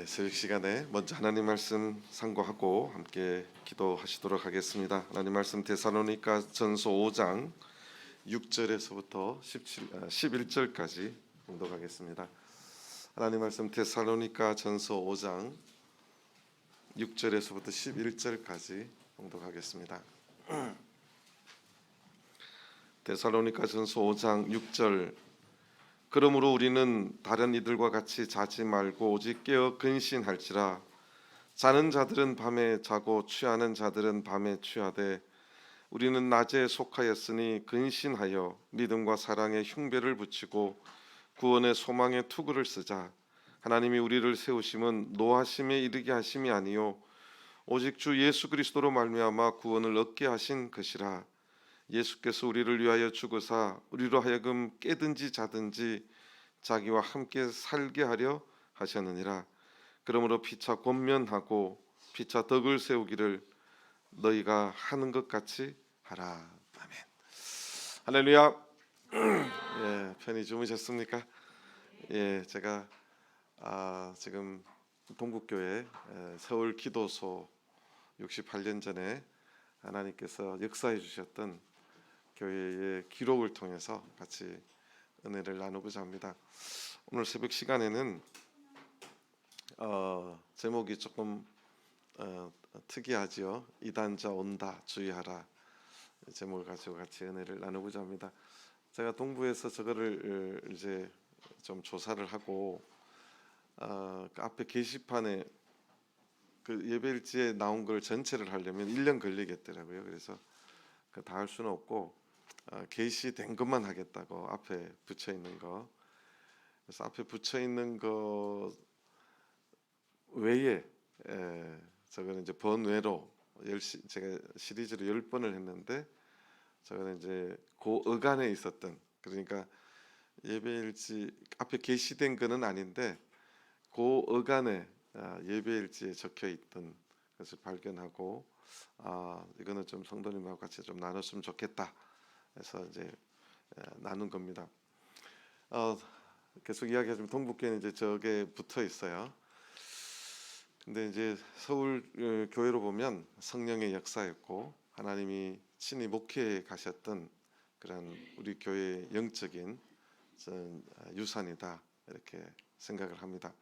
새벽 시간에 먼저 하나님 말씀 상고하고 함께 기도하시도록 하겠습니다. 하나님 말씀 데살로니가전서 5장 6절에서부터 11절까지 봉독하겠습니다. 하나님 말씀 데살로니가전서 5장 6절에서부터 11절까지 봉독하겠습니다. 데살로니가전서 5장 6절. 그러므로 우리는 다른 이들과 같이 자지 말고 오직 깨어 근신할지라. 자는 자들은 밤에 자고 취하는 자들은 밤에 취하되 우리는 낮에 속하였으니 근신하여 믿음과 사랑의 흉배를 붙이고 구원의 소망의 투구를 쓰자. 하나님이 우리를 세우심은 노하심에 이르게 하심이 아니요 오직 주 예수 그리스도로 말미암아 구원을 얻게 하신 것이라. 예수께서 우리를 위하여 죽으사 우리로 하여금 깨든지 자든지 자기와 함께 살게 하려 하셨느니라. 그러므로 피차 권면하고 피차 덕을 세우기를 너희가 하는 것 같이 하라. 아멘. 할렐루야. 편히 주무셨습니까? 제가 지금 동국교회 서울 기도소 68년 전에 하나님께서 역사해 주셨던 교회의 기록을 통해서 같이 은혜를 나누고자 합니다. 오늘 새벽 시간에는 제목이 조금 특이하지요. 이단자 온다 주의하라 제목을 가지고 같이 은혜를 나누고자 합니다. 제가 동부에서 저거를 이제 좀 조사를 하고 그 앞에 게시판에 그 예배일지에 나온 걸 전체를 하려면 1년 걸리겠더라고요. 그래서 다 할 수는 없고 게시된 것만 하겠다고 앞에 붙여 있는 거. 그래서 앞에 붙여 있는 거 외에 저거는 이제 번외로 제가 시리즈로 10번을 했는데 저거는 이제 그 어간에 있었던, 그러니까 예배일지 앞에 게시된 거는 아닌데 그 어간에 예배일지에 적혀 있던 것을 발견하고 이거는 좀 성도님하고 같이 좀 나눴으면 좋겠다 해서 이제 나눈 겁니다. 계속 이야기하지만 동북교회는 이제 저게 붙어 있어요. 근데 이제 서울 교회로 보면 성령의 역사였고 하나님이 친히 목회에 가셨던 그런 우리 교회의 영적인 유산이다 이렇게 생각을 합니다.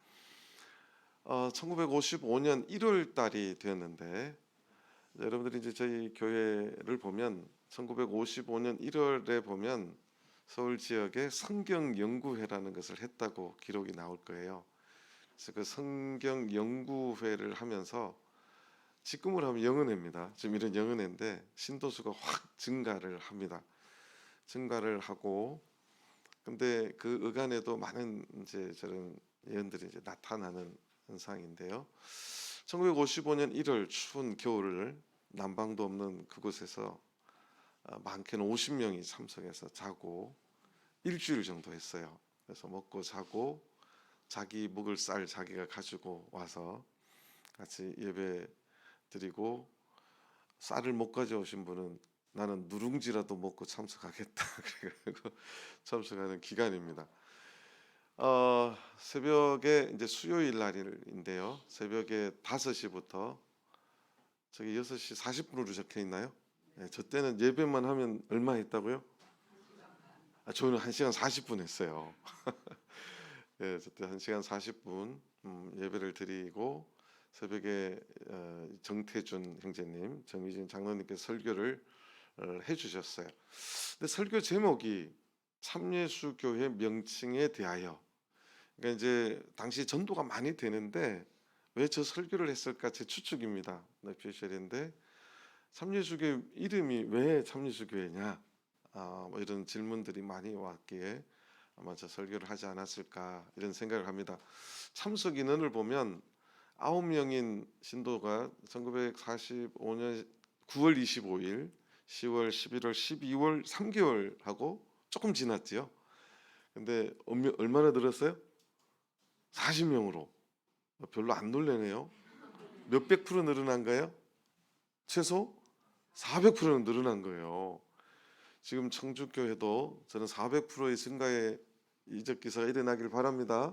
1955년 1월 달이 되었는데 여러분들이 이제 저희 교회를 보면 1955년 1월에 보면 서울 지역에 성경 연구회라는 것을 했다고 기록이 나올 거예요. 그래서 그 성경 연구회를 하면서 지금으로 하면 영은회입니다. 지금 이런 영은회인데 신도수가 확 증가를 합니다. 증가를 하고 근데 그 어간에도 많은 이제 저런 예언들이 이제 나타나는 현상인데요. 1955년 1월 추운 겨울을 난방도 없는 그곳에서 많게는 50명이 참석해서 자고 일주일 정도 했어요. 그래서 먹고 자고 자기 먹을 쌀 자기가 가지고 와서 같이 예배 드리고 쌀을 못 가져오신 분은 나는 누룽지라도 먹고 참석하겠다 그래서 참석하는 기간입니다. 새벽에 이제 수요일 날인데요. 새벽에 5시부터 저기 6시 40분으로 적혀 있나요? 저 때는 예배만 하면 얼마 했다고요? 저는 1시간 40분 했어요. 저때 1시간 40분 예배를 드리고 새벽에 정태준 형제님, 정의진 장로님께서 설교를 해주셨어요. 근데 설교 제목이 참예수교회 명칭에 대하여. 그러니까 이제 당시 전도가 많이 되는데 왜 저 설교를 했을까 제 추측입니다. 뇌피셜인데 참예수교회 이름이 왜 참예수교회냐 뭐 이런 질문들이 많이 왔기에 아마 저 설교를 하지 않았을까 이런 생각을 합니다. 참석 인원을 보면 9명인 신도가 1945년 9월 25일, 10월, 11월, 12월 3개월 하고 조금 지났지요. 근데 얼마나 늘었어요? 40명으로. 별로 안 놀래네요. 몇백 프로 늘어난가요? 최소 400%는 늘어난 거예요. 지금 청주교회도 저는 400%의 증가에 이적 기사가 일어나길 바랍니다.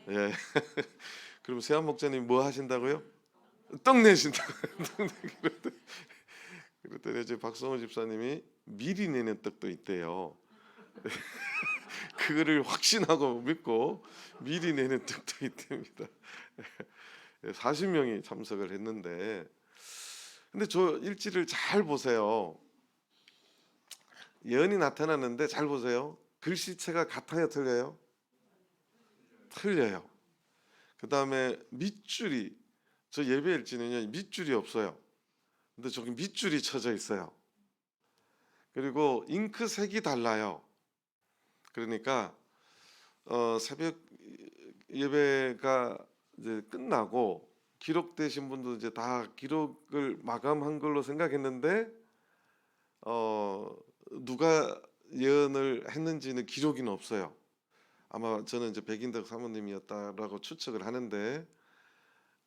예. 그럼 세한 목사님 뭐 하신다고요? 떡 내신다고요. 떡 내기로. 그랬더니 이제 박성호 집사님이 미리 내는 떡도 있대요. 그거를 확신하고 믿고 미리 내는 떡도 있답니다. 40명이 참석을 했는데, 근데 저 일지를 잘 보세요. 예언이 나타나는데 잘 보세요. 글씨체가 같아요, 틀려요? 틀려요. 그 다음에 밑줄이, 저 예배 일지는요 밑줄이 없어요. 근데 저기 밑줄이 쳐져 있어요. 그리고 잉크색이 달라요. 그러니까 새벽 예배가 이제 끝나고 기록되신 분도 이제 다 기록을 마감한 걸로 생각했는데 누가 예언을 했는지는 기록이는 없어요. 아마 저는 이제 백인덕 사모님이었다라고 추측을 하는데,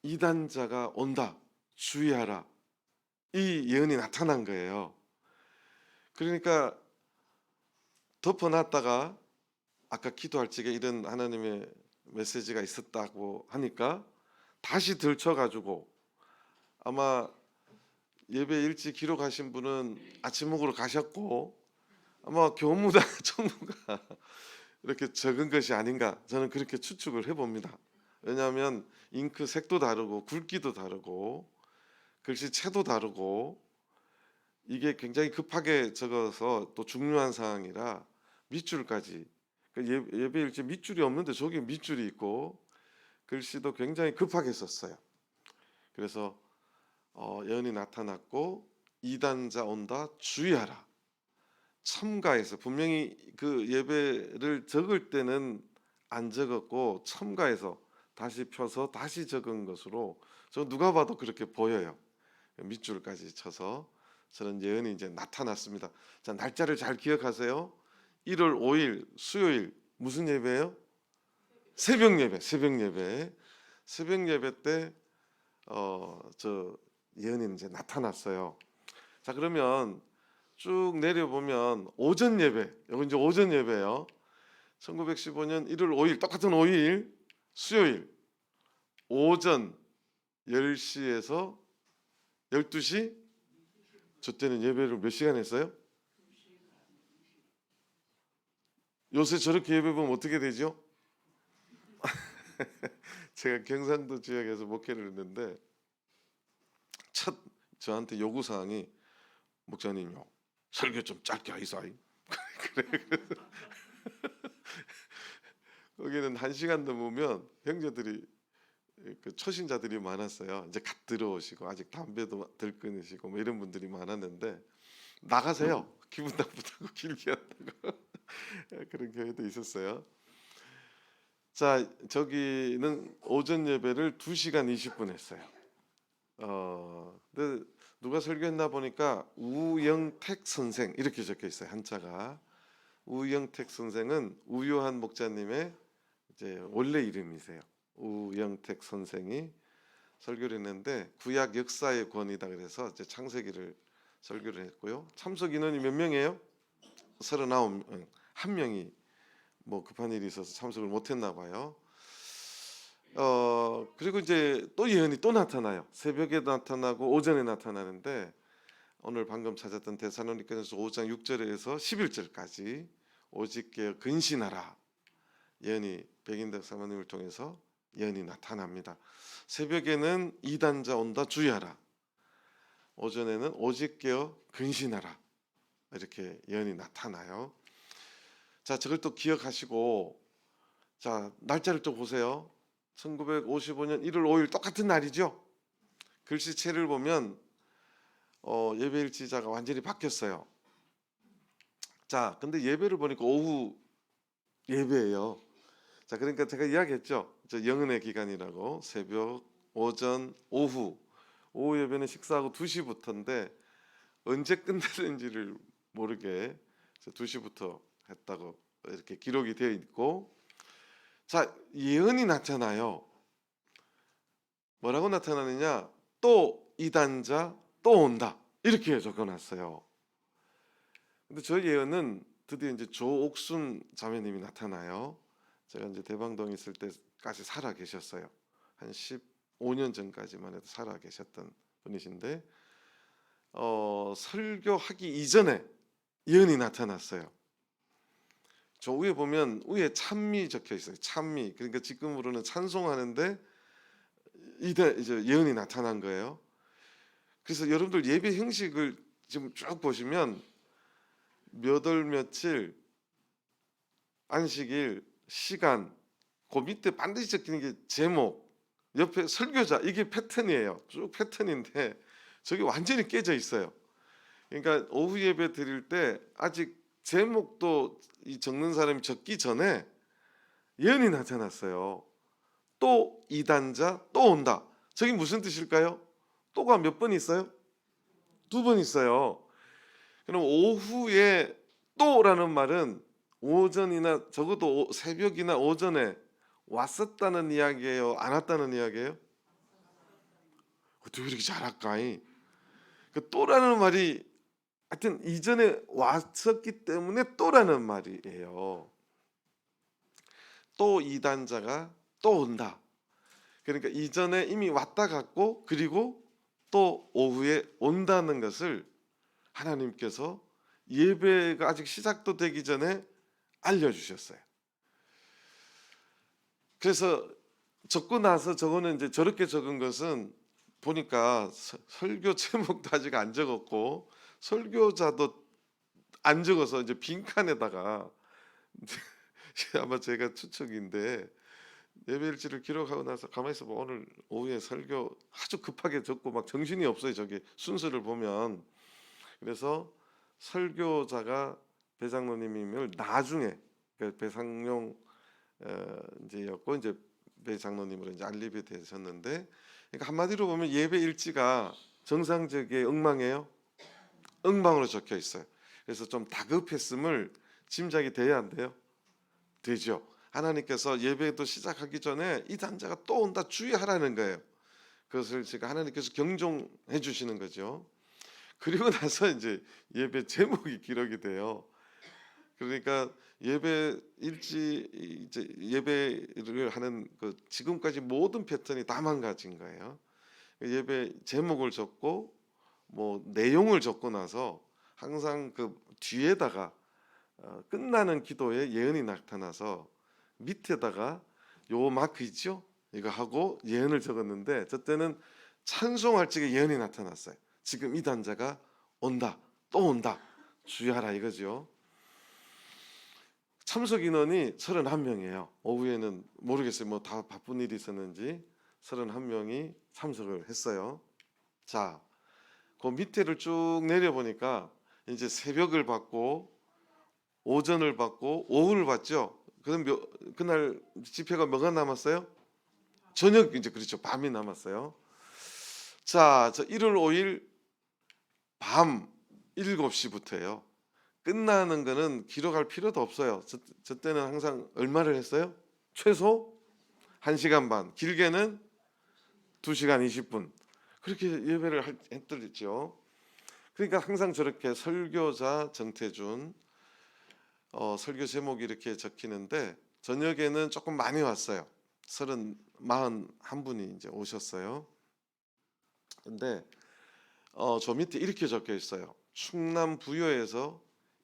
이단자가 온다, 주의하라, 이 예언이 나타난 거예요. 그러니까 덮어놨다가 아까 기도할 적에 이런 하나님의 메시지가 있었다고 하니까 다시 들춰가지고, 아마 예배 일찍 기록하신 분은 아침 먹으러 가셨고 아마 교무다 총무가 이렇게 적은 것이 아닌가, 저는 그렇게 추측을 해봅니다. 왜냐하면 잉크 색도 다르고 굵기도 다르고 글씨체도 다르고 이게 굉장히 급하게 적어서 또 중요한 사항이라 밑줄까지, 예배일지 밑줄이 없는데 저기 밑줄이 있고 글씨도 굉장히 급하게 썼어요. 그래서 예언이 나타났고, 이단자 온다, 주의하라. 첨가해서 분명히 그 예배를 적을 때는 안 적었고 첨가해서 다시 펴서 다시 적은 것으로 저 누가 봐도 그렇게 보여요. 밑줄까지 쳐서 저는 예언이 이제 나타났습니다. 자, 날짜를 잘 기억하세요. 1월 5일 수요일 무슨 예배예요? 새벽 예배. 새벽 예배 때 저 예언이 이제 나타났어요. 자, 그러면 쭉 내려보면 오전 예배, 여기 이제 오전 예배예요. 1915년 1월 5일, 똑같은 5일 수요일 오전 10시에서 12시. 저 때는 예배를 몇 시간 했어요? 요새 저렇게 예배 보면 어떻게 되죠? 제가 경상도 지역에서 목회를 했는데 첫 저한테 요구사항이, 목사님요, 설교 좀 짧게 하이사이. 그래. 거기는 1시간 넘으면 형제들이, 그 초신자들이 많았어요. 이제 갓 들어오시고 아직 담배도 덜 끊으시고 뭐 이런 분들이 많았는데, 나가세요, 기분 나쁘다고 길게 한다고. 그런 교회도 있었어요. 자, 저기는 오전 예배를 2시간 20분 했어요. 근데 누가 설교했나 보니까 우영택 선생 이렇게 적혀 있어요, 한자가. 우영택 선생은 우요한 목자님의 이제 원래 이름이세요. 우영택 선생이 설교를 했는데 구약 역사의 권위다 그래서 이제 창세기를 설교를 했고요. 참석 인원이 몇 명이에요? 39, 한 명이 뭐 급한 일이 있어서 참석을 못했나 봐요. 그리고 이제 또 예언이 또 나타나요. 새벽에 나타나고 오전에 나타나는데, 오늘 방금 찾았던 데살로니가전서 5장 6절에서 11절까지 오직 깨어 근신하라, 예언이 백인덕 사모님을 통해서 예언이 나타납니다. 새벽에는 이단자 온다, 주의하라. 오전에는 오직 깨어 근신하라, 이렇게 예언이 나타나요. 자, 저걸 또 기억하시고, 자, 날짜를 또 보세요. 1955년 1월 5일 똑같은 날이죠. 글씨체를 보면 예배일지자가 완전히 바뀌었어요. 자, 근데 예배를 보니까 오후 예배예요. 자, 그러니까 제가 이야기했죠. 저 영은의 기간이라고, 새벽, 오전, 오후 예배는 식사하고 2시부터인데 언제 끝나는지를 모르게 2시부터 했다고 이렇게 기록이 되어 있고, 자, 예언이 나타나요. 뭐라고 나타나느냐? 또 이단자 또 온다, 이렇게 적어놨어요. 근데 저 예언은 드디어 이제 조옥순 자매님이 나타나요. 제가 이제 대방동에 있을 때까지 살아 계셨어요. 한 15년 전까지만 해도 살아 계셨던 분이신데 설교하기 이전에 예언이 나타났어요. 저 위에 보면 위에 찬미 적혀 있어요. 찬미. 그러니까 지금으로는 찬송하는데 이제 예언이 나타난 거예요. 그래서 여러분들 예배 형식을 지금 쭉 보시면 몇 월 며칠 안식일 시간 그 밑에 반드시 적히는 게 제목 옆에 설교자 이게 패턴이에요. 쭉 패턴인데 저게 완전히 깨져 있어요. 그러니까 오후 예배 드릴 때 아직 제목도 이 적는 사람이 적기 전에 예언이 나타났어요. 또 이단자 또 온다. 저게 무슨 뜻일까요? 또가 몇 번 있어요? 두 번 있어요. 그럼 오후에 또라는 말은 오전이나 적어도 새벽이나 오전에 왔었다는 이야기예요? 안 왔다는 이야기예요? 어떻게 이렇게 잘할까이? 그 또라는 말이 하여튼 이전에 왔었기 때문에 또라는 말이에요. 또 이단자가 또 온다. 그러니까 이전에 이미 왔다 갔고 그리고 또 오후에 온다는 것을 하나님께서 예배가 아직 시작도 되기 전에 알려주셨어요. 그래서 적고 나서 저거는 이제 저렇게 적은 것은 보니까 설교 제목도 아직 안 적었고 설교자도 안 적어서 이제 빈칸에다가 아마 제가 추측인데 예배일지를 기록하고 나서 가만히 있어 봐. 오늘 오후에 설교 아주 급하게 적고 막 정신이 없어요. 저게 순서를 보면. 그래서 설교자가 배장로님임을 나중에 배상용 이제였고 이제 배장로님으로 이제 알리게 되셨는데 그러니까 한마디로 보면 예배 일지가 정상적인 엉망이에요. 엉망으로 적혀 있어요. 그래서 좀 다급했음을 짐작이 돼야 안 돼요? 되죠. 하나님께서 예배도 시작하기 전에 이 단자가 또 온다 주의하라는 거예요. 그것을 제가 하나님께서 경종해 주시는 거죠. 그리고 나서 이제 예배 제목이 기록이 돼요. 그러니까 예배 일지 이제 예배를 하는 그 지금까지 모든 패턴이 다 망가진 거예요. 예배 제목을 적고 뭐 내용을 적고 나서 항상 그 뒤에다가 끝나는 기도에 예언이 나타나서 밑에다가 요 마크 있죠? 이거 하고 예언을 적었는데 저 때는 찬송할 적에 예언이 나타났어요. 지금 이 단자가 온다, 또 온다, 주의하라 이거죠. 참석 인원이 31명이에요. 오후에는 모르겠어요. 뭐 다 바쁜 일이 있었는지 31명이 참석을 했어요. 자, 그 밑에를 쭉 내려보니까 이제 새벽을 받고 오전을 받고 오후를 받죠. 그럼 그날 집회가 뭐가 남았어요? 저녁 이제 그렇죠. 밤이 남았어요. 자, 저 1월 5일 밤 7시부터예요. 끝나는 거는 기록할 필요도 없어요. 저 때는 항상 얼마를 했어요? 최소 1시간 반, 길게는 2시간 20분. 그렇게 예배를 했더랬죠. 그러니까 항상 저렇게 설교자 정태준 설교 제목이 이렇게 적히는데 저녁에는 조금 많이 왔어요. 41분이 이제 오셨어요. 근데 저 밑에 이렇게 적혀 있어요. 충남 부여에서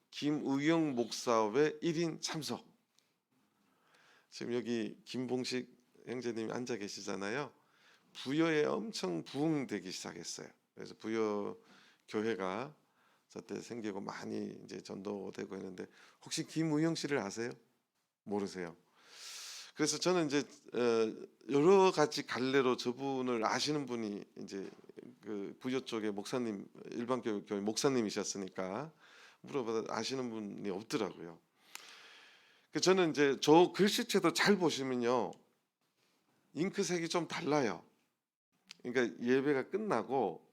김의영 목사회 1인 참석. 지금 여기 김봉식 형제님이 앉아 계시잖아요. 부여에 엄청 부흥되기 시작했어요. 그래서 부여 교회가 저때 생기고 많이 이제 전도되고 했는데 혹시 김의영 씨를 아세요? 모르세요? 그래서 저는 이제 여러 가지 갈래로 저분을 아시는 분이 이제 그 부여 쪽에 목사님 일반교회 목사님이셨으니까 물어봐도 아시는 분이 없더라고요. 그 저는 이제 저 글씨체도 잘 보시면요 잉크색이 좀 달라요. 그러니까 예배가 끝나고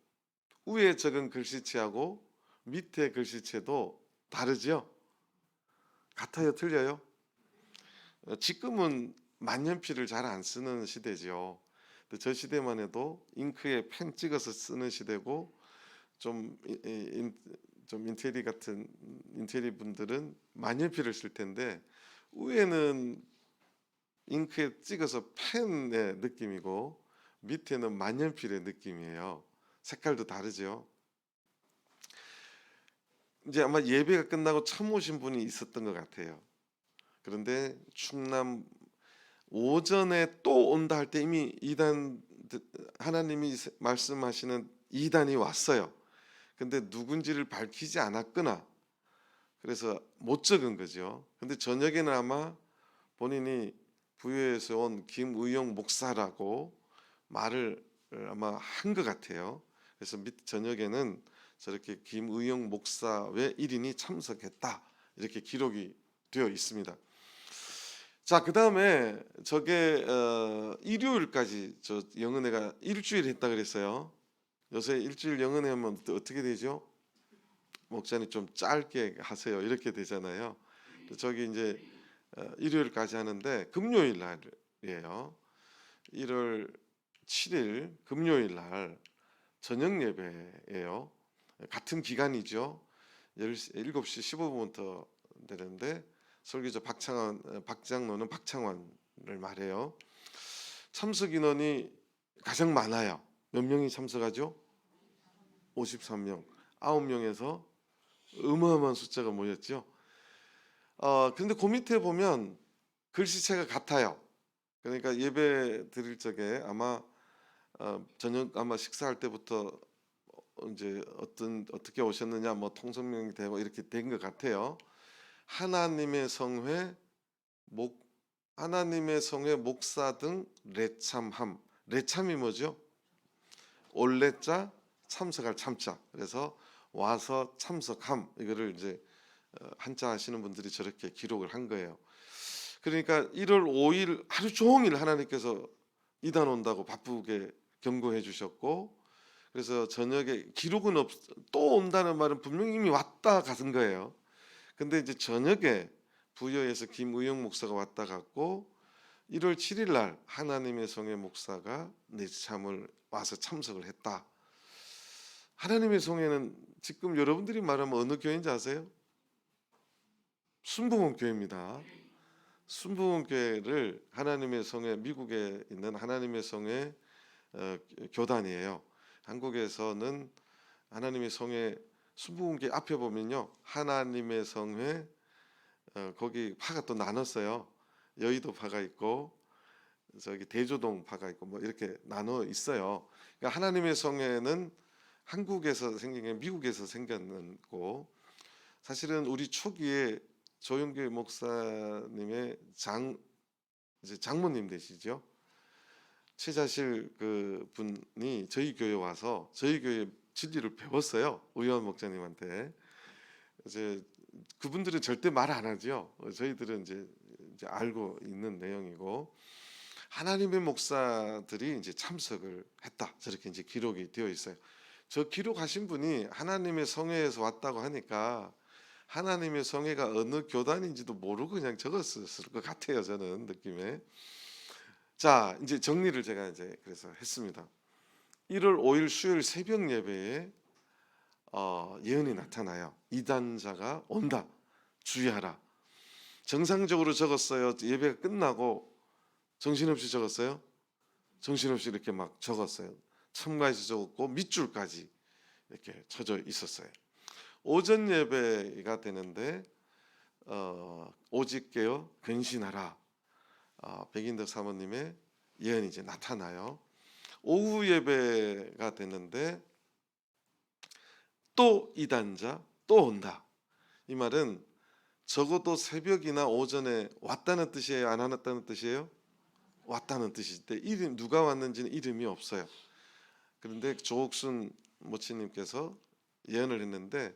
위에 적은 글씨체하고 밑에 글씨체도 다르죠? 같아요, 틀려요? 지금은 만년필을 잘 안 쓰는 시대죠. 근데 저 시대만 해도 잉크에 펜 찍어서 쓰는 시대고 좀 인테리 같은 인테리 분들은 만년필을 쓸 텐데 위에는 잉크에 찍어서 펜의 느낌이고 밑에는 만년필의 느낌이에요. 색깔도 다르죠. 이제 아마 예배가 끝나고 처음 오신 분이 있었던 것 같아요. 그런데 충남 오전에 또 온다 할 때 이미 이단 하나님이 말씀하시는 이단이 왔어요. 근데 누군지를 밝히지 않았거나 그래서 못 적은 거죠. 근데 저녁에는 아마 본인이 부여에서 온 김의용 목사라고 말을 아마 한 것 같아요. 그래서 저녁에는 저렇게 김의용 목사 외 1인이 참석했다 이렇게 기록이 되어 있습니다. 자, 그 다음에 저게 일요일까지 저 영은회가 일주일 했다 그랬어요. 요새 일주일 영은회 하면 어떻게 되죠? 목사님 좀 짧게 하세요 이렇게 되잖아요. 저기 이제 일요일까지 하는데 금요일 날이에요. 1월 7일 금요일 날 저녁 예배예요. 같은 기간이죠. 7시 15분부터 되는데 설교자 박장로는 박창환을 말해요. 참석 인원이 가장 많아요. 몇 명이 참석하죠? 53명. 9명에서 어마어마한 숫자가 모였죠. 근데 그 밑에 보면 글씨체가 같아요. 그러니까 예배 드릴 적에 아마 저녁 아마 식사할 때부터 이제 어떻게 오셨느냐 뭐 통성명이 되고 이렇게 된 것 같아요. 하나님의 성회 목사 등 레참함. 레참이 뭐죠? 올레자 참석할 참자. 그래서 와서 참석함 이거를 이제 한자 하시는 분들이 저렇게 기록을 한 거예요. 그러니까 1월 5일 하루 종일 하나님께서 이단 온다고 바쁘게 경고해 주셨고 그래서 저녁에 기록은 또 온다는 말은 분명히 이미 왔다 가는 거예요. 근데 이제 저녁에 부여에서 김의영 목사가 왔다 갔고 1월 7일 날 하나님의 성회 목사가 내참을 와서 참석을 했다. 하나님의 성회는 지금 여러분들이 말하면 어느 교회인지 아세요? 순복음 교회입니다. 순복음 교회를 하나님의 성회 미국에 있는 하나님의 성회 교단이에요. 한국에서는 하나님의 성회 순복음 교회 앞에 보면요 하나님의 성회 거기 파가 또 나눴어요. 여의도 파가 있고 저기 대조동 파가 있고 뭐 이렇게 나눠 있어요. 그러니까 하나님의 성회는 한국에서 생긴 게 미국에서 생겼고 사실은 우리 초기에 조용길 목사님의 이제 장모님 되시죠. 최자실 그 분이 저희 교회 와서 저희 교회 진리를 배웠어요. 우여한 목사님한테. 이제 그분들은 절대 말 안 하죠. 저희들은 이제 알고 있는 내용이고 하나님의 목사들이 이제 참석을 했다. 저렇게 이제 기록이 되어 있어요. 저 기록하신 분이 하나님의 성회에서 왔다고 하니까 하나님의 성회가 어느 교단인지도 모르고 그냥 적었을 것 같아요. 저는 느낌에. 자, 이제 정리를 제가 이제 그래서 했습니다. 1월 5일 수요일 새벽 예배에 예언이 나타나요. 이단자가 온다. 주의하라. 정상적으로 적었어요. 예배가 끝나고 정신없이 적었어요. 정신없이 이렇게 막 적었어요. 첨가해서 적었고 밑줄까지 이렇게 쳐져 있었어요. 오전 예배가 되는데 오직 깨어 근신하라. 백인덕 사모님의 예언이 이제 나타나요. 오후 예배가 되는데 또 이단자 또 온다. 이 말은 적어도 새벽이나 오전에 왔다는 뜻이에요? 안 왔다는 뜻이에요? 왔다는 뜻인데 이름 누가 왔는지는 이름이 없어요. 그런데 조옥순 모치님께서 예언을 했는데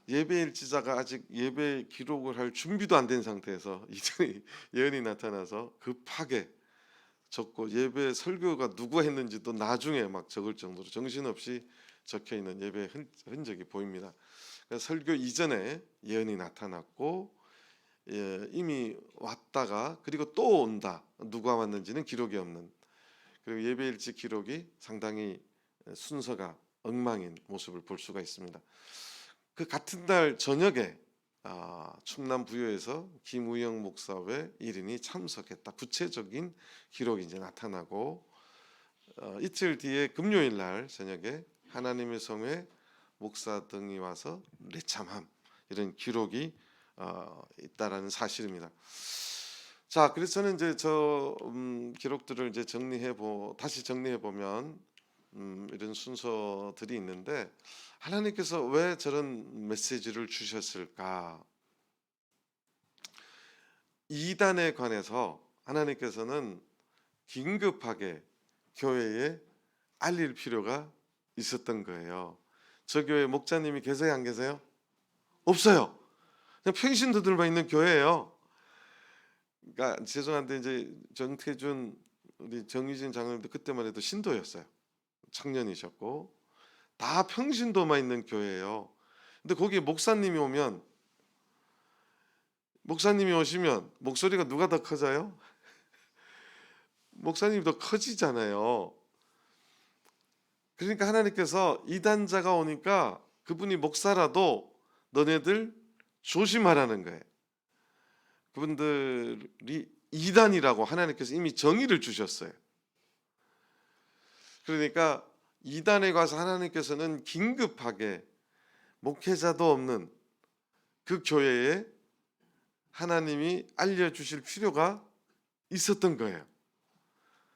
예배일지자가 아직 예배 기록을 할 준비도 안 된 상태에서 이전에 예언이 나타나서 급하게 적고 예배 설교가 누가 했는지도 나중에 막 적을 정도로 정신없이 적혀 있는 예배 흔적이 보입니다. 그래서 설교 이전에 예언이 나타났고 이미 왔다가 그리고 또 온다. 누가 왔는지는 기록이 없는. 그리고 예배일지 기록이 상당히 순서가 엉망인 모습을 볼 수가 있습니다. 그 같은 날 저녁에 충남 부여에서 김우영 목사 외 1인이 참석했다. 구체적인 기록이 이제 나타나고 이틀 뒤에 금요일 날 저녁에 하나님의 성회 목사 등이 와서 내참함 이런 기록이 있다라는 사실입니다. 자, 그래서 저는 이제 저 기록들을 이제 다시 정리해 보면 이런 순서들이 있는데 하나님께서 왜 저런 메시지를 주셨을까? 이단에 관해서 하나님께서는 긴급하게 교회에 알릴 필요가 있었던 거예요. 저 교회 목자님이 계세요, 안 계세요? 없어요. 그냥 평신도들만 있는 교회예요. 그러니까 죄송한데 이제 정태준 우리 정유진 장로님도 그때만 해도 신도였어요. 청년이셨고 다 평신도만 있는 교회예요. 근데 거기에 목사님이 오시면 목소리가 누가 더 커져요? 목사님이 더 커지잖아요. 그러니까 하나님께서 이단자가 오니까 그분이 목사라도 너네들 조심하라는 거예요. 그분들이 이단이라고 하나님께서 이미 정의를 주셨어요. 그러니까 이단에 가서 하나님께서는 긴급하게 목회자도 없는 그 교회에 하나님이 알려주실 필요가 있었던 거예요.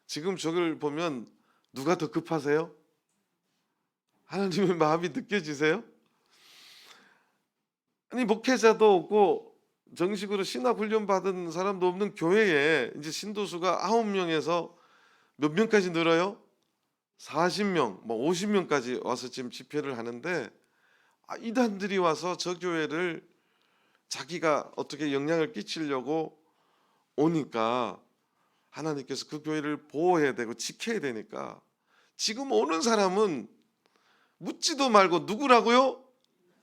지금 저걸 보면 누가 더 급하세요? 하나님의 마음이 느껴지세요? 아니 목회자도 없고 정식으로 신학 훈련 받은 사람도 없는 교회에 이제 신도수가 9명에서 몇 명까지 늘어요? 40명, 뭐 50명까지 와서 지금 집회를 하는데 이단들이 와서 저 교회를 자기가 어떻게 영향을 끼치려고 오니까 하나님께서 그 교회를 보호해야 되고 지켜야 되니까 지금 오는 사람은 묻지도 말고 누구라고요?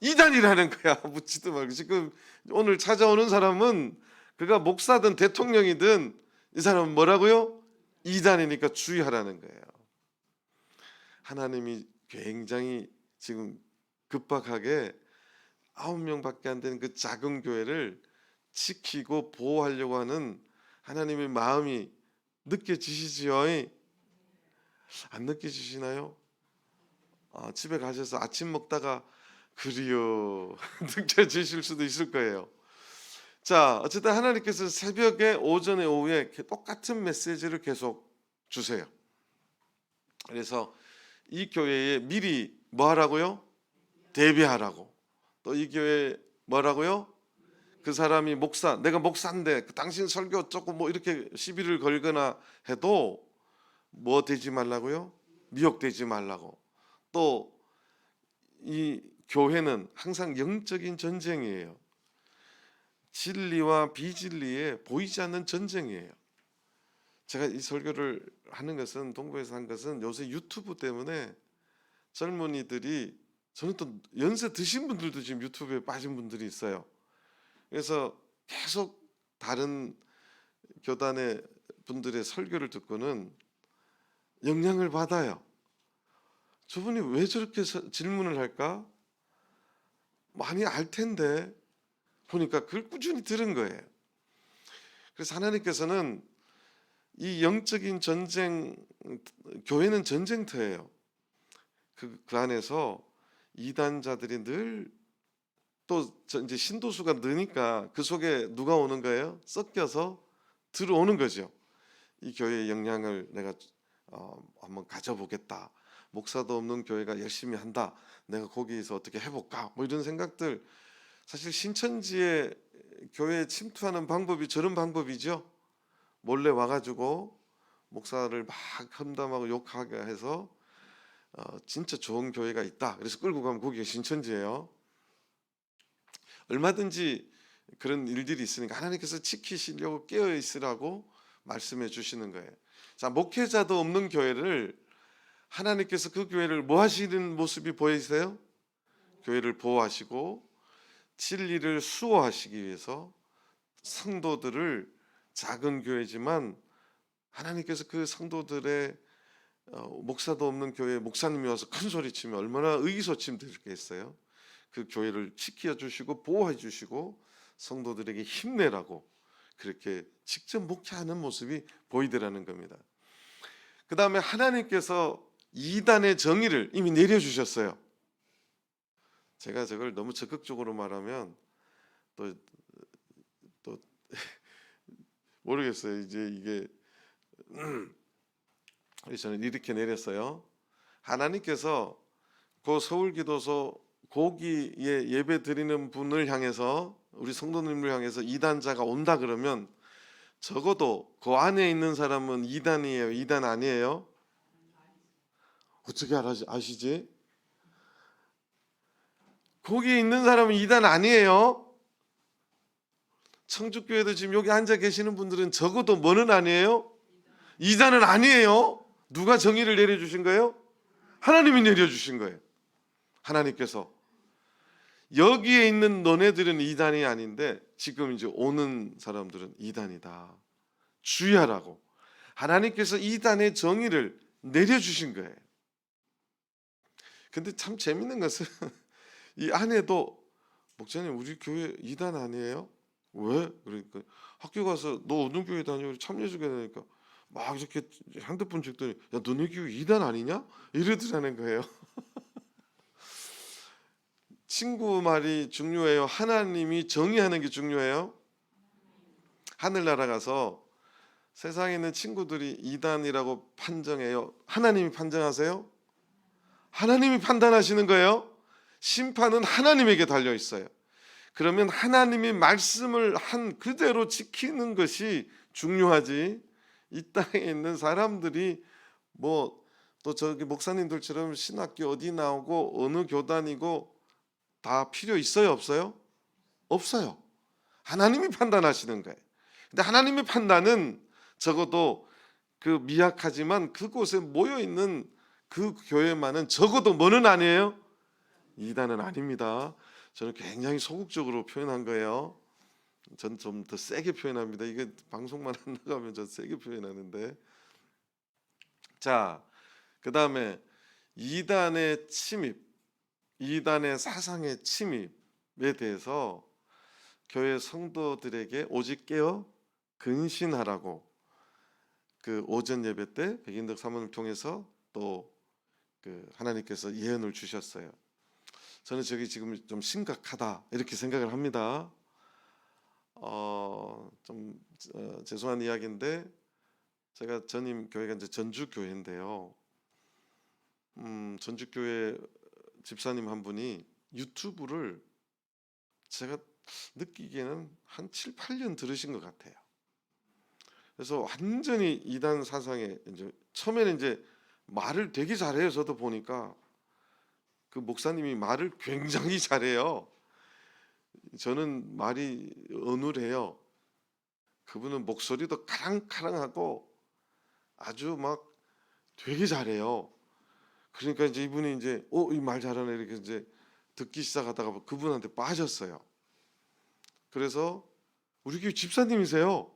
이단이라는 거야. 묻지도 말고 지금 오늘 찾아오는 사람은 그가 목사든 대통령이든 이 사람은 뭐라고요? 이단이니까 주의하라는 거예요. 하나님이 굉장히 지금 급박하게 9명밖에 안 되는 그 작은 교회를 지키고 보호하려고 하는 하나님의 마음이 느껴지시지요? 안 느껴지시나요? 집에 가셔서 아침 먹다가 그리요 느껴지실 수도 있을 거예요. 자, 어쨌든 하나님께서 새벽에 오전에 오후에 똑같은 메시지를 계속 주세요. 그래서 이 교회에 미리 뭐 하라고요? 대비하라고. 또 이 교회 뭐라고요? 그 사람이 목사, 내가 목사인데 당신 설교 어쩌고 뭐 이렇게 시비를 걸거나 해도 뭐 되지 말라고요? 미혹되지 말라고. 또 이 교회는 항상 영적인 전쟁이에요. 진리와 비진리에 보이지 않는 전쟁이에요. 제가 이 설교를 하는 것은 동부에서 한 것은 요새 유튜브 때문에 젊은이들이 저는 또 연세 드신 분들도 지금 유튜브에 빠진 분들이 있어요. 그래서 계속 다른 교단의 분들의 설교를 듣고는 영향을 받아요. 저분이 왜 저렇게 질문을 할까? 많이 알 텐데 보니까 그걸 꾸준히 들은 거예요. 그래서 하나님께서는 이 영적인 전쟁, 교회는 전쟁터예요. 그 안에서 이단자들이 늘 또 이제 신도수가 느니까 그 속에 누가 오는 거예요? 섞여서 들어오는 거죠. 이 교회의 영향을 내가 한번 가져보겠다. 목사도 없는 교회가 열심히 한다. 내가 거기에서 어떻게 해볼까? 뭐 이런 생각들. 사실 신천지의 교회에 침투하는 방법이 저런 방법이죠. 몰래 와가지고 목사를 막 험담하고 욕하게 해서 진짜 좋은 교회가 있다. 그래서 끌고 가면 거기가 신천지예요. 얼마든지 그런 일들이 있으니까 하나님께서 지키시려고 깨어 있으라고 말씀해 주시는 거예요. 자, 목회자도 없는 교회를 하나님께서 그 교회를 뭐 하시는 모습이 보이세요? 교회를 보호하시고 진리를 수호하시기 위해서 성도들을 작은 교회지만 하나님께서 그 성도들의 목사도 없는 교회에 목사님이 와서 큰 소리 치면 얼마나 의기소침되겠어요. 그 교회를 지켜주시고 보호해주시고 성도들에게 힘내라고 그렇게 직접 목회하는 모습이 보이더라는 겁니다. 그 다음에 하나님께서 이단의 정의를 이미 내려주셨어요. 제가 저걸 너무 적극적으로 말하면 또 모르겠어요. 이제 이게 저는 이렇게 내렸어요. 하나님께서 그 서울기도소 거기에 예배 드리는 분을 향해서, 우리 성도님을 향해서 이단자가 온다 그러면 적어도 그 안에 있는 사람은 이단이에요, 이단 아니에요? 어떻게 아시지? 거기에 있는 사람은 이단 아니에요? 청주교회도 지금 여기 앉아 계시는 분들은 적어도 뭐는 아니에요? 이단은 아니에요. 누가 정의를 내려주신 거예요? 하나님이 내려주신 거예요. 하나님께서 여기에 있는 너네들은 이단이 아닌데 지금 이제 오는 사람들은 이단이다, 주의하라고 하나님께서 이단의 정의를 내려주신 거예요. 근데 참 재밌는 것은 이 안에도 목사님 우리 교회 이단 아니에요? 왜? 그러니까 학교 가서 너 어느 교회 다녀? 참여주게 되니까 막 이렇게 핸드폰 찍더니 야 너네 교회 이단 아니냐? 이러더라는 거예요. 친구 말이 중요해요? 하나님이 정의하는 게 중요해요? 하늘나라 가서 세상에 있는 친구들이 이단이라고 판정해요? 하나님이 판정하세요? 하나님이 판단하시는 거예요? 심판은 하나님에게 달려 있어요. 그러면 하나님이 말씀을 한 그대로 지키는 것이 중요하지, 이 땅에 있는 사람들이 뭐 또 저기 목사님들처럼 신학교 어디 나오고 어느 교단이고 다 필요 있어요, 없어요? 없어요. 하나님이 판단하시는 거예요. 근데 하나님의 판단은 적어도 그 미약하지만 그곳에 모여 있는 그 교회만은 적어도 뭐는 아니에요? 이단은 아닙니다. 저는 굉장히 소극적으로 표현한 거예요. 전 좀 더 세게 표현합니다. 이게 방송만 안 나가면 저 세게 표현하는데. 자, 그 다음에 이단의 침입, 이단의 사상의 침입에 대해서 교회 성도들에게 오직 깨어 근신하라고 그 오전 예배 때 백인덕 사모님을 통해서 또 그 하나님께서 예언을 주셨어요. 저는 저게 지금 좀 심각하다 이렇게 생각을 합니다. 죄송한 이야기인데 제가 전임 교회가 이제 전주 교회인데요. 전주 교회 집사님 한 분이 유튜브를 제가 느끼기에는 한 7, 8년 들으신 것 같아요. 그래서 완전히 이단 사상에 이제 처음에는 이제 말을 되게 잘해요. 저도 보니까 그 목사님이 말을 굉장히 잘해요. 저는 말이 어눌해요. 그분은 목소리도 카랑카랑하고 아주 막 되게 잘해요. 그러니까 이제 이분이 이제 이 말 잘하네 이렇게 이제 듣기 시작하다가 그분한테 빠졌어요. 그래서 우리 교회 집사님이세요.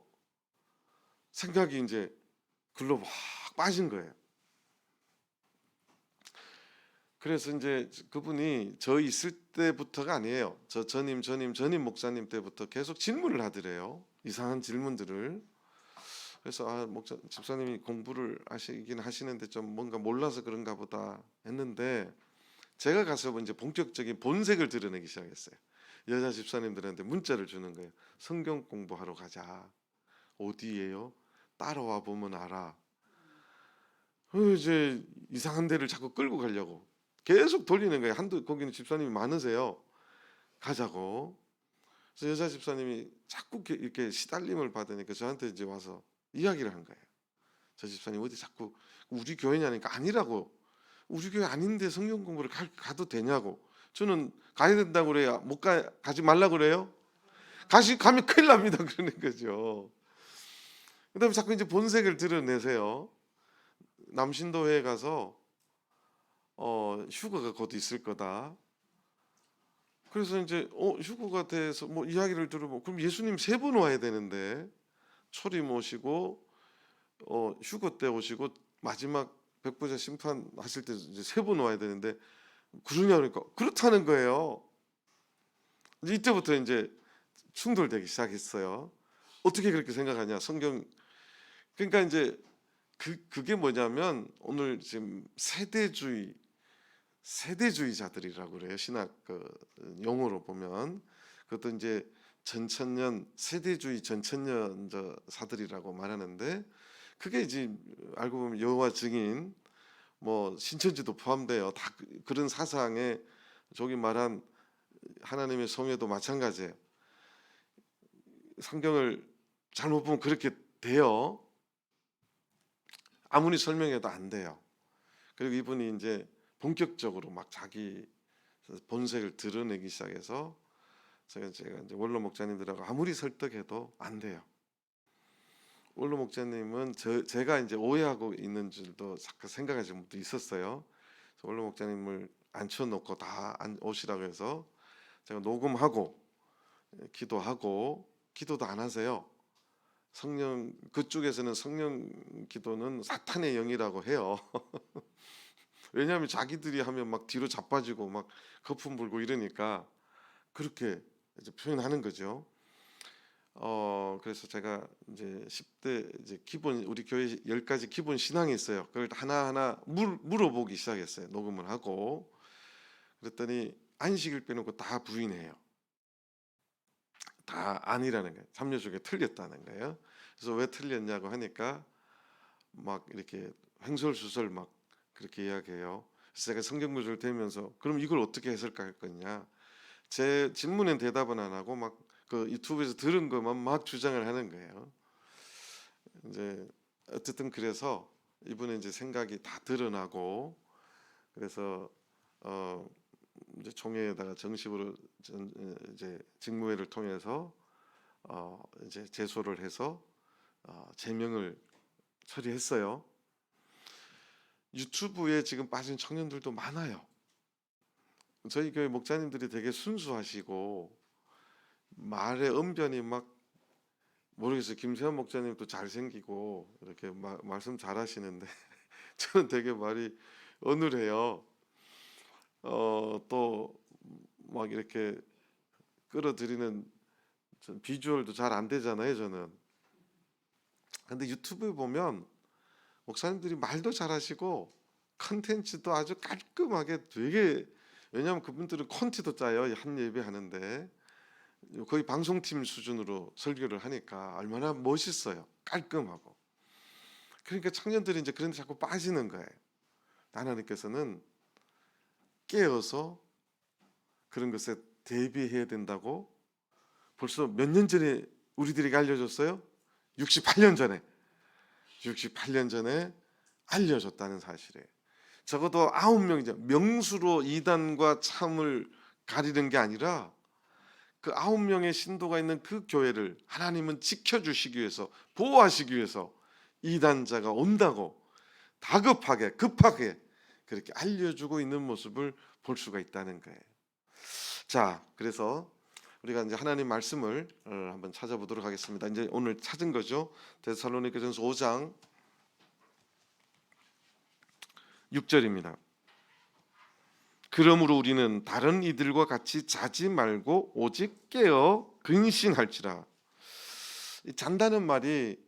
생각이 이제 글로 막 빠진 거예요. 그래서 이제 그분이 저 있을 때부터가 아니에요. 저 전임 목사님 때부터 계속 질문을 하더래요. 이상한 질문들을. 그래서 집사님이 공부를 하시긴 하시는데 좀 뭔가 몰라서 그런가 보다 했는데 제가 가서 이제 본격적인 본색을 드러내기 시작했어요. 여자 집사님들한테 문자를 주는 거예요. 성경 공부하러 가자. 어디예요? 따라와 보면 알아. 이제 이상한 데를 자꾸 끌고 가려고 계속 돌리는 거예요. 거기는 집사님이 많으세요. 가자고. 그래서 여자 집사님이 자꾸 이렇게 시달림을 받으니까 저한테 이제 와서 이야기를 한 거예요. 저 집사님 어디 자꾸 우리 교회냐니까 아니라고. 우리 교회 아닌데 성경 공부를 가도 되냐고. 저는 가야 된다고 그래야 가지 말라고 그래요? 가면 큰일 납니다. 그러는 거죠. 그다음에 자꾸 이제 본색을 드러내세요. 남신도회에 가서 휴가가 곧 있을 거다. 그래서 이제 휴가가 돼서 뭐 이야기를 들으면 그럼 예수님 3번 와야 되는데 초림 오시고 휴가 때 오시고 마지막 백보자 심판 하실 때 이제 3번 와야 되는데 그러냐 그러니까 그렇다는 거예요. 이때부터 이제 충돌되기 시작했어요. 어떻게 그렇게 생각하냐? 성경 그러니까 이제 그게 뭐냐면 오늘 지금 세대주의자들이라고 그래요. 신학 그 용어로 보면 그것도 이제 전천년 세대주의 전천년자들이라고 말하는데 그게 이제 알고 보면 여호와 증인 뭐 신천지도 포함돼요. 다 그런 사상에 저기 말한 하나님의 성회도 마찬가지예요. 성경을 잘못 보면 그렇게 돼요. 아무리 설명해도 안 돼요. 그리고 이분이 이제 본격적으로 막 자기 본색을 드러내기 시작해서 제가 이제 원로 목자님들하고 아무리 설득해도 안 돼요. 원로 목자님은 제가 이제 오해하고 있는 줄도 잠깐 생각하신 분도 있었어요. 원로 목자님을 앉혀놓고 다 오시라고 해서 제가 녹음하고 기도하고 기도도 안 하세요. 성령 그쪽에서는 성령 기도는 사탄의 영이라고 해요. 왜냐하면 자기들이 하면 막 뒤로 자빠지고 막 거품 불고 이러니까 그렇게 이제 표현하는 거죠. 그래서 제가 이제 10대 이제 기본 우리 교회 10가지 기본 신앙이 있어요. 그걸 하나하나 물어보기 시작했어요. 녹음을 하고 그랬더니 안식일 빼놓고 다 부인해요. 다 아니라는 거예요. 참여주에 틀렸다는 거예요. 그래서 왜 틀렸냐고 하니까 막 이렇게 횡설수설 막 그렇게 이야기해요. 그래서 제가 성경 구절을 대면서 그럼 이걸 어떻게 해석할 거냐? 제 질문엔 대답은 안 하고 막 그 유튜브에서 들은 것만 막 주장을 하는 거예요. 이제 어쨌든 그래서 이분의 이제 생각이 다 드러나고 그래서 이제 총회에다가 정식으로 이제 직무회를 통해서 이제 제소를 해서 제명을 처리했어요. 유튜브에 지금 빠진 청년들도 많아요. 저희 교회 목자님들이 되게 순수하시고 말의 언변이 막 모르겠어요. 김세환 목자님도 잘생기고 이렇게 말씀 잘하시는데 저는 되게 말이 어눌해요. 또 막 이렇게 끌어들이는 비주얼도 잘 안 되잖아요, 저는. 근데 유튜브에 보면 목사님들이 말도 잘하시고 컨텐츠도 아주 깔끔하게 되게 왜냐하면 그분들은 콘티도 짜요. 한 예배 하는데 거의 방송팀 수준으로 설교를 하니까 얼마나 멋있어요. 깔끔하고. 그러니까 청년들이 이제 그런 데 자꾸 빠지는 거예요. 하나님께서는 깨어서 그런 것에 대비해야 된다고 벌써 몇 년 전에 우리들에게 알려줬어요? 68년 전에 알려줬다는 사실이에요. 적어도 9명이죠. 명수로 이단과 참을 가리는 게 아니라 그 9명의 신도가 있는 그 교회를 하나님은 지켜주시기 위해서 보호하시기 위해서 이단자가 온다고 다급하게 급하게 그렇게 알려주고 있는 모습을 볼 수가 있다는 거예요. 자, 그래서 우리가 이제 하나님 말씀을 한번 찾아보도록 하겠습니다. 이제 오늘 찾은 거죠. 데살로니가전서 5장 6절입니다. 그러므로 우리는 다른 이들과 같이 자지 말고 오직 깨어 근신할지라. 잔다는 말이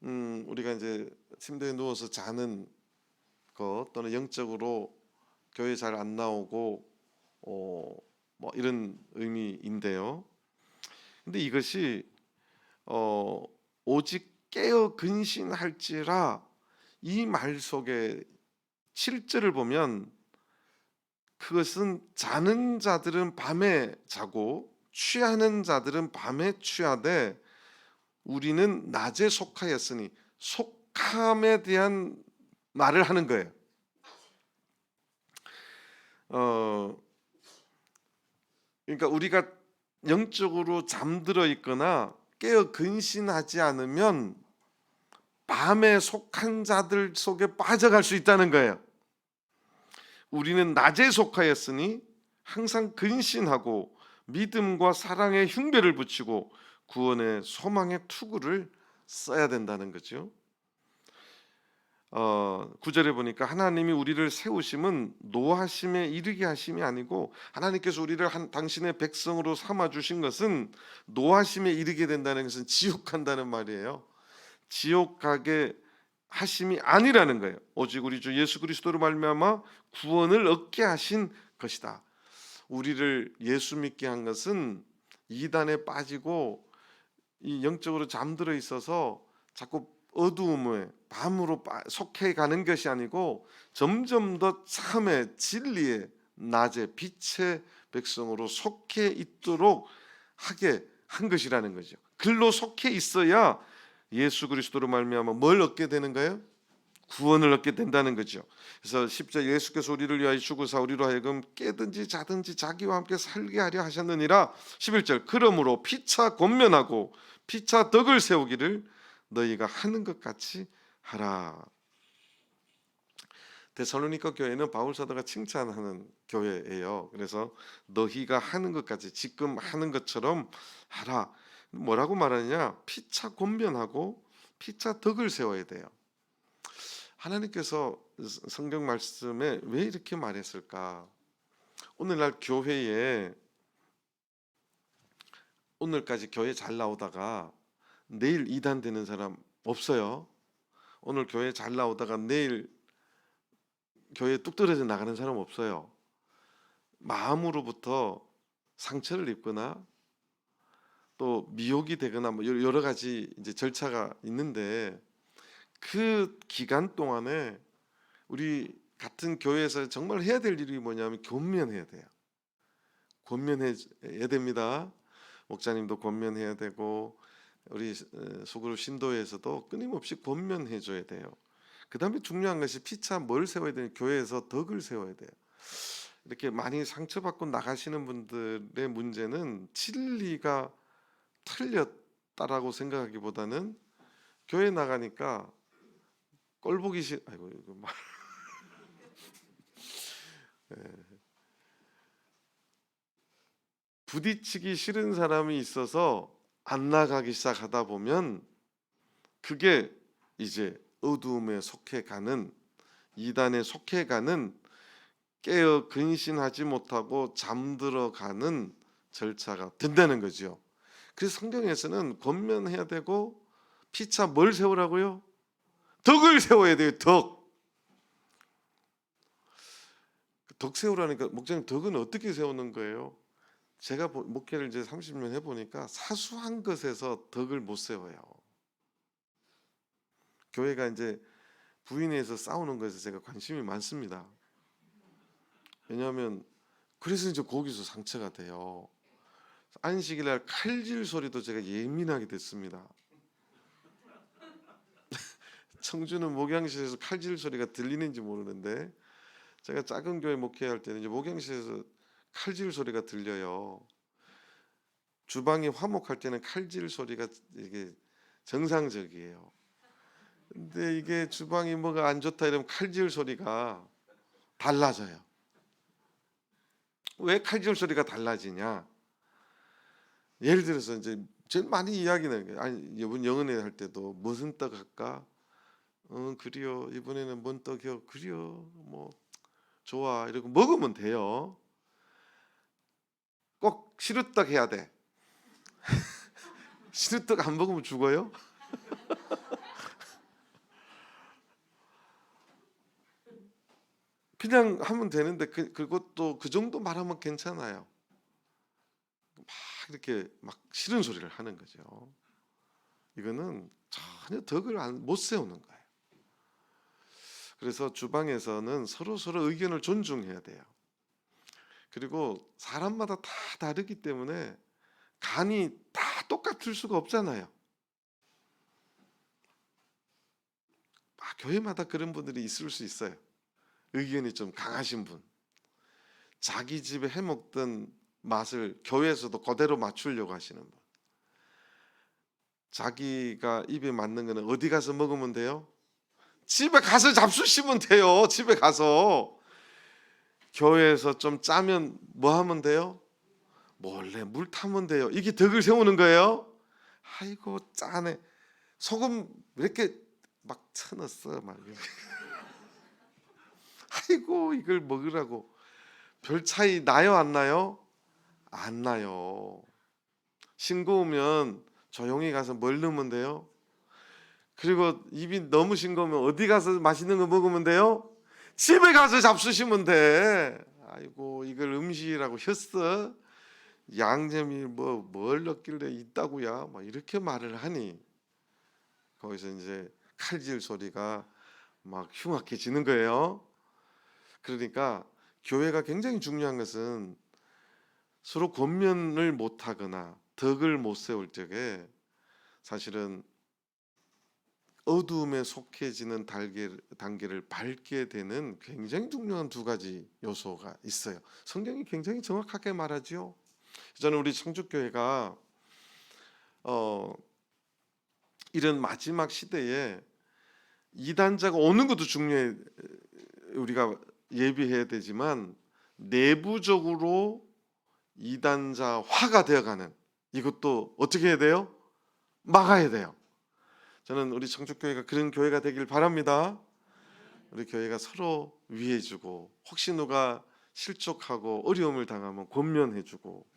우리가 이제 침대에 누워서 자는 것 또는 영적으로 교회 잘 안 나오고 뭐 이런 의미인데요. 근데 이것이 오직 깨어 근신할지라 이 말 속에 7절을 보면 그것은 자는 자들은 밤에 자고 취하는 자들은 밤에 취하되 우리는 낮에 속하였으니 속함에 대한 말을 하는 거예요. 그러니까 우리가 영적으로 잠들어 있거나 깨어 근신하지 않으면 밤에 속한 자들 속에 빠져갈 수 있다는 거예요. 우리는 낮에 속하였으니 항상 근신하고 믿음과 사랑의 흉배를 붙이고 구원의 소망의 투구를 써야 된다는 거죠. 9절에 보니까 하나님이 우리를 세우심은 노하심에 이르게 하심이 아니고, 하나님께서 우리를 당신의 백성으로 삼아 주신 것은 노하심에 이르게 된다는 것은 지옥 간다는 말이에요. 지옥 가게 하심이 아니라는 거예요. 오직 우리 주 예수 그리스도로 말미암아 구원을 얻게 하신 것이다. 우리를 예수 믿게 한 것은 이단에 빠지고 이 영적으로 잠들어 있어서 자꾸 어두움에 밤으로 속해 가는 것이 아니고, 점점 더 참의 진리의 낮에 빛의 백성으로 속해 있도록 하게 한 것이라는 거죠. 글로 속해 있어야 예수 그리스도로 말미암아 뭘 얻게 되는 거예요? 구원을 얻게 된다는 거죠. 그래서 10절, 예수께서 우리를 위하여 죽으사 우리로 하여금 깨든지 자든지 자기와 함께 살게 하려 하셨느니라. 11절, 그러므로 피차 권면하고 피차 덕을 세우기를 너희가 하는 것 같이 하라. 데살로니가 교회는 바울 사도가 칭찬하는 교회예요. 그래서 너희가 하는 것 같이, 지금 하는 것처럼 하라. 뭐라고 말하느냐? 피차 권면하고 피차 덕을 세워야 돼요. 하나님께서 성경 말씀에 왜 이렇게 말했을까? 오늘날 교회에, 오늘까지 교회 잘 나오다가 내일 이단 되는 사람 없어요. 오늘 교회 잘 나오다가 내일 교회 뚝 떨어져 나가는 사람 없어요. 마음으로부터 상처를 입거나 또 미혹이 되거나 뭐 여러 가지 이제 절차가 있는데, 그 기간 동안에 우리 같은 교회에서 정말 해야 될 일이 뭐냐면 권면해야 돼요. 권면해야 됩니다. 목사님도 권면해야 되고, 우리 소그룹 신도에서도 끊임없이 권면해 줘야 돼요. 그 다음에 중요한 것이 피차 뭘 세워야 되냐? 교회에서 덕을 세워야 돼요. 이렇게 많이 상처받고 나가시는 분들의 문제는 진리가 틀렸다라고 생각하기보다는 교회 나가니까 꼴보기 싫, 아이고 이거 말. 부딪히기 싫은 사람이 있어서 안 나가기 시작하다 보면 그게 이제 어두움에 속해가는, 이단에 속해가는, 깨어 근신하지 못하고 잠들어가는 절차가 된다는 거죠. 그래서 성경에서는 권면해야 되고, 피차 뭘 세우라고요? 덕을 세워야 돼요. 덕 세우라니까, 목사님 덕은 어떻게 세우는 거예요? 제가 목회를 이제 30년 해보니까 사소한 것에서 덕을 못 세워요. 교회가 이제 부인에서 싸우는 것에 제가 관심이 많습니다. 왜냐하면 그래서 이제 거기서 상처가 돼요. 안식일날 칼질 소리도 제가 예민하게 됐습니다. 청주는 목양실에서 칼질 소리가 들리는지 모르는데, 제가 작은 교회 목회할 때는 이제 목양실에서 칼질 소리가 들려요. 주방이 화목할 때는 칼질 소리가 이게 정상적이에요. 근데 이게 주방이 뭐가 안 좋다 이러면 칼질 소리가 달라져요. 왜 칼질 소리가 달라지냐? 예를 들어서 이제 제일 많이 이야기하는 게, 아니 이번 영은회 할 때도 무슨 떡 할까? 그래요. 이번에는 뭔 떡이요? 그래요. 뭐 좋아. 이러고 먹으면 돼요. 꼭 시루떡 해야 돼. 시루떡 안 먹으면 죽어요? 그냥 하면 되는데, 그것도 그 정도 말하면 괜찮아요. 막 이렇게 막 싫은 소리를 하는 거죠. 이거는 전혀 덕을 못 세우는 거예요. 그래서 주방에서는 서로 의견을 존중해야 돼요. 그리고 사람마다 다 다르기 때문에 간이 다 똑같을 수가 없잖아요. 교회마다 그런 분들이 있을 수 있어요. 의견이 좀 강하신 분, 자기 집에 해먹던 맛을 교회에서도 그대로 맞추려고 하시는 분. 자기가 입에 맞는 거는 어디 가서 먹으면 돼요? 집에 가서 잡수시면 돼요. 집에 가서. 교회에서 좀 짜면 뭐 하면 돼요? 몰래 물 타면 돼요. 이게 덕을 세우는 거예요? 아이고 짜네. 소금 왜 이렇게 막 쳐넣었어 막. 아이고 이걸 먹으라고. 별 차이 나요 안 나요? 안 나요. 싱거우면 조용히 가서 뭘 넣으면 돼요? 그리고 입이 너무 싱거우면 어디 가서 맛있는 거 먹으면 돼요? 집에 가서 잡수시면 돼. 아이고 이걸 음식이라고 했어? 양념이 뭘 넣길래 있다고야? 막 이렇게 말을 하니 거기서 이제 칼질 소리가 막 흉악해지는 거예요. 그러니까 교회가 굉장히 중요한 것은 서로 권면을 못 하거나 덕을 못 세울 적에 사실은 어두움에 속해지는 단계를 밟게 되는 굉장히 중요한 두 가지 요소가 있어요. 성경이 굉장히 정확하게 말하지요. 저는 우리 청주교회가 이런 마지막 시대에 이단자가 오는 것도 중요해. 우리가 예비해야 되지만 내부적으로 이단자화가 되어가는 이것도 어떻게 해야 돼요? 막아야 돼요. 저는 우리 청주교회가 그런 교회가 되길 바랍니다. 우리 교회가 서로 위해주고 혹시 누가 실족하고 어려움을 당하면 권면해주고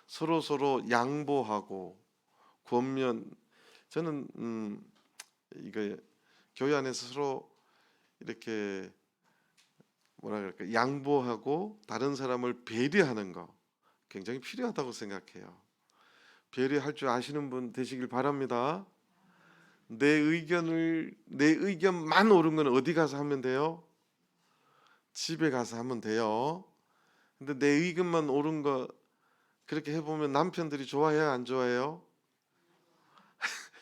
서로 양보하고 권면. 저는 이거 교회 안에서 서로 이렇게 뭐라 그럴까 양보하고 다른 사람을 배려하는 거 굉장히 필요하다고 생각해요. 배려할 줄 아시는 분 되시길 바랍니다. 내 의견만 옳은 건 어디 가서 하면 돼요? 집에 가서 하면 돼요. 근데 내 의견만 옳은 거 그렇게 해보면 남편들이 좋아해요 안 좋아해요?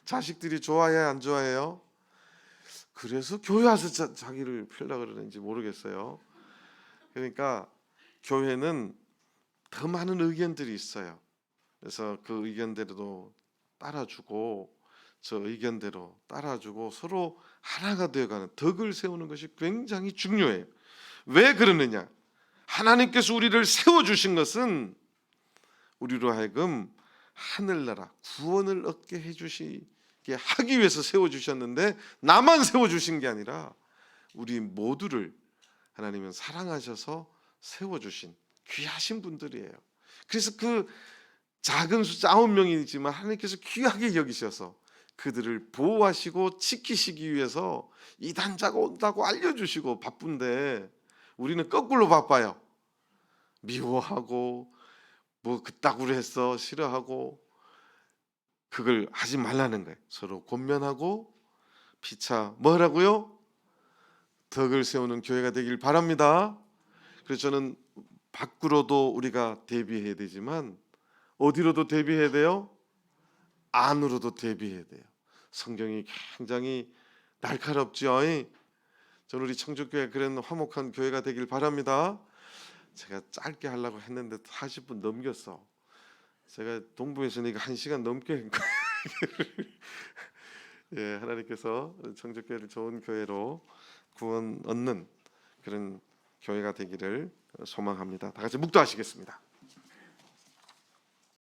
자식들이 좋아해요 안 좋아해요? 그래서 교회 와서 자기를 펴려고 그러는지 모르겠어요. 그러니까 교회는 더 많은 의견들이 있어요. 그래서 그 의견대로 따라주고 저 의견대로 따라주고 서로 하나가 되어가는 덕을 세우는 것이 굉장히 중요해요. 왜 그러느냐? 하나님께서 우리를 세워주신 것은 우리로 하여금 하늘나라 구원을 얻게 해주시게 하기 위해서 세워주셨는데 나만 세워주신 게 아니라 우리 모두를 하나님은 사랑하셔서 세워주신 귀하신 분들이에요. 그래서 그 작은 숫자 9명이지만 하나님께서 귀하게 여기셔서 그들을 보호하시고 지키시기 위해서 이단자가 온다고 알려주시고 바쁜데 우리는 거꾸로 바빠요. 미워하고 뭐 그따구로 했어 싫어하고 그걸 하지 말라는 거예요. 서로 권면하고 피차 뭐라고요? 덕을 세우는 교회가 되길 바랍니다. 그래서 저는 밖으로도 우리가 대비해야 되지만 어디로도 대비해야 돼요? 안으로도 대비해야 돼요. 성경이 굉장히 날카롭죠. 저는 우리 청주교회 그런 화목한 교회가 되길 바랍니다. 제가 짧게 하려고 했는데 40분 넘겼어. 제가 동부에서 이거 1시간 넘게 한 거예요. 예, 하나님께서 청주교회를 좋은 교회로 구원 얻는 그런 교회가 되기를 소망합니다. 다 같이 묵도하시겠습니다.